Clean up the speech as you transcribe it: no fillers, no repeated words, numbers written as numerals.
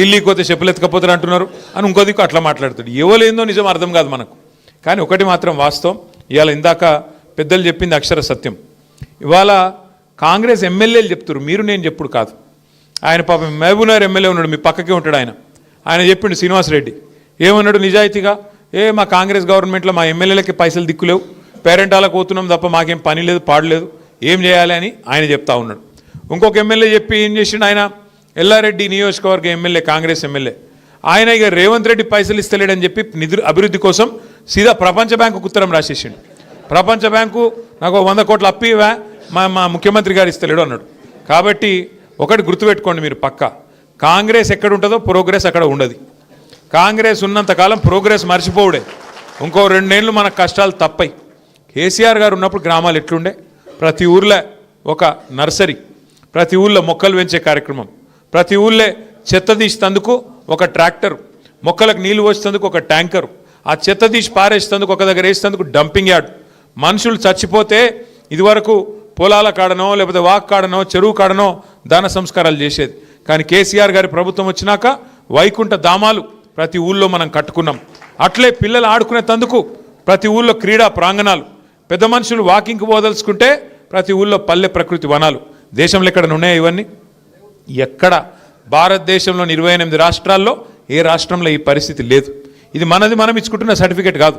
ఢిల్లీకి పోతే చెప్పులు ఎత్తుకపోతారు అంటున్నారు అని ఇంకో దిక్కు అట్లా మాట్లాడుతాడు. ఎవలేందో నిజం అర్థం కాదు మనకు. కానీ ఒకటి మాత్రం వాస్తవం, ఇవాళ ఇందాక పెద్దలు చెప్పింది అక్షర సత్యం. ఇవాళ కాంగ్రెస్ ఎమ్మెల్యేలు చెప్తారు, మీరు నేను చెప్పుడు కాదు. ఆయన పాపం మహబూబ్నగర్ ఎమ్మెల్యే ఉన్నాడు, మీ పక్కకే ఉంటాడు ఆయన చెప్పిండు శ్రీనివాసరెడ్డి ఏమన్నాడు నిజాయితీగా, మా కాంగ్రెస్ గవర్నమెంట్లో మా ఎమ్మెల్యేలకి పైసలు దిక్కులేవు, పేరెంటాలకు పోతున్నాం తప్ప మాకేం పని లేదు పాడలేదు, ఏం చేయాలి అని ఆయన చెప్తా ఉన్నాడు. ఇంకొక ఎమ్మెల్యే చెప్పి ఏం చేసిండు, ఆయన ఎల్లారెడ్డి నియోజకవర్గ ఎమ్మెల్యే, కాంగ్రెస్ ఎమ్మెల్యే, ఆయన ఇక రేవంత్ రెడ్డి పైసలు ఇస్తలేడని చెప్పి నిధులు అభివృద్ధి కోసం సీదా ప్రపంచ బ్యాంకుకు ఉత్తరం రాసేసిండు. ప్రపంచ బ్యాంకు నాకు 100 కోట్ల అప్పు ఇవా, మా ముఖ్యమంత్రి గారు ఇస్తలేడు అన్నాడు. కాబట్టి ఒకటి గుర్తుపెట్టుకోండి మీరు పక్కా, కాంగ్రెస్ ఎక్కడ ఉంటుందో ప్రోగ్రెస్ అక్కడ ఉండదు. కాంగ్రెస్ ఉన్నంతకాలం ప్రోగ్రెస్ మర్చిపోవుడే. ఇంకో 2 ఏళ్ళు మనకు కష్టాలు తప్పయి. కేసీఆర్ గారు ఉన్నప్పుడు గ్రామాలు ఎట్లుండే, ప్రతి ఊర్లో ఒక నర్సరీ, ప్రతి ఊళ్ళో మొక్కలు పెంచే కార్యక్రమం, ప్రతి ఊళ్ళో చెత్త తీసేందుకు ఒక ట్రాక్టర్, మొక్కలకు నీళ్లు పోసేందుకు ఒక ట్యాంకరు, ఆ చెత్త తీసి పారేసేందుకు ఒక దగ్గర వేసేందుకు డంపింగ్ యార్డ్. మనుషులు చచ్చిపోతే ఇదివరకు పొలాల కాడనో లేకపోతే వాక్ కాడనో చెరువు కాడనో దాన సంస్కారాలు చేసేది. కానీ కేసీఆర్ గారి ప్రభుత్వం వచ్చినాక వైకుంఠ ధామాలు ప్రతి ఊళ్ళో మనం కట్టుకున్నాం. అట్లే పిల్లలు ఆడుకునే తందుకు ప్రతి ఊళ్ళో క్రీడా ప్రాంగణాలు, పెద్ద మనుషులు వాకింగ్కి పోదలుచుకుంటే ప్రతి ఊళ్ళో పల్లె ప్రకృతి వనాలు. దేశంలో ఎక్కడ ఉన్నాయా ఇవన్నీ? ఎక్కడ భారతదేశంలోని 28 రాష్ట్రాల్లో ఏ రాష్ట్రంలో ఈ పరిస్థితి లేదు. ఇది మనది మనం ఇచ్చుకుంటున్న సర్టిఫికేట్ కాదు.